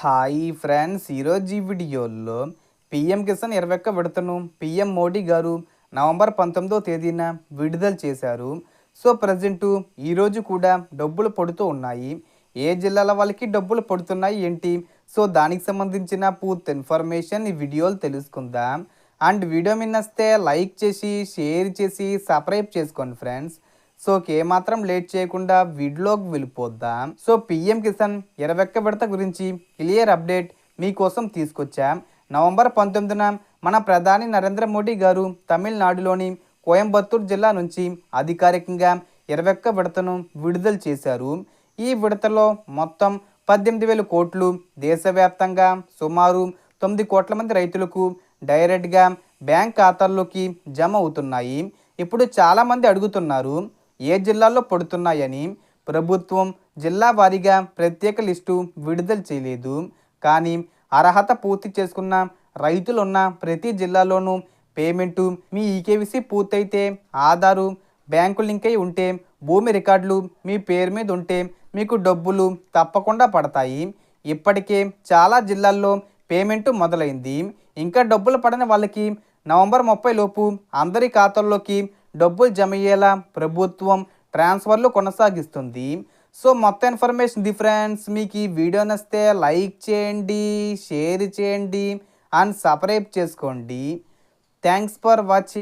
Hi friends, ఈరోజు ఈ వీడియోలో పీఎం కిసాన్ 21 విడతను పీఎం మోడీ గారు నవంబర్ 19వ తేదీన విడుదల చేశారు. సో ప్రజెంటు ఈరోజు కూడా డబ్బులు పడుతూ ఉన్నాయి. ఏ జిల్లాల వాళ్ళకి డబ్బులు పడుతున్నాయి ఏంటి, సో దానికి సంబంధించిన పూర్తి ఇన్ఫర్మేషన్ ఈ వీడియోలో తెలుసుకుందాం. అండ్ వీడియో మీద నచ్చితే లైక్ చేసి షేర్ చేసి సబ్స్క్రైబ్ చేసుకోండి ఫ్రెండ్స్. సో ఏమాత్రం లేట్ చేయకుండా వీడియోలోకి వెళ్ళిపోద్దాం. సో పీఎం కిసాన్ 21 విడత గురించి క్లియర్ అప్డేట్ మీకోసం తీసుకొచ్చాం. నవంబర్ 19న మన ప్రధాని నరేంద్ర మోడీ గారు తమిళనాడులోని కోయంబత్తూర్ జిల్లా నుంచి అధికారికంగా 21 విడతను విడుదల చేశారు. ఈ విడతలో మొత్తం 18,000 కోట్లు దేశవ్యాప్తంగా సుమారు 9 కోట్ల మంది రైతులకు డైరెక్ట్గా బ్యాంక్ ఖాతాల్లోకి జమ అవుతున్నాయి. ఇప్పుడు చాలామంది అడుగుతున్నారు ఏ జిల్లాల్లో పడుతున్నాయని. ప్రభుత్వం జిల్లా వారీగా ప్రత్యేక లిస్టు విడుదల చేయలేదు. కానీ అర్హత పూర్తి చేసుకున్న రైతులున్న ప్రతి జిల్లాలోనూ పేమెంటు మీ ఈకేవీసీ పూర్తయితే, ఆధారు బ్యాంకు లింక్ అయి ఉంటే, భూమి రికార్డులు మీ పేరు మీద ఉంటే మీకు డబ్బులు తప్పకుండా పడతాయి. ఇప్పటికే చాలా జిల్లాల్లో పేమెంటు మొదలైంది. ఇంకా డబ్బులు పడని వాళ్ళకి నవంబర్ 30 లోపు అందరి ఖాతాల్లోకి డబ్బులు జమ అయ్యేలా ప్రభుత్వం ట్రాన్స్ఫర్లు కొనసాగిస్తుంది. సో మొత్తం ఇన్ఫర్మేషన్ ఫ్రెండ్స్. మీకు ఈ వీడియో నచ్చితే లైక్ చేయండి, షేర్ చేయండి అండ్ సబ్స్క్రైబ్ చేసుకోండి. Thanks for watching.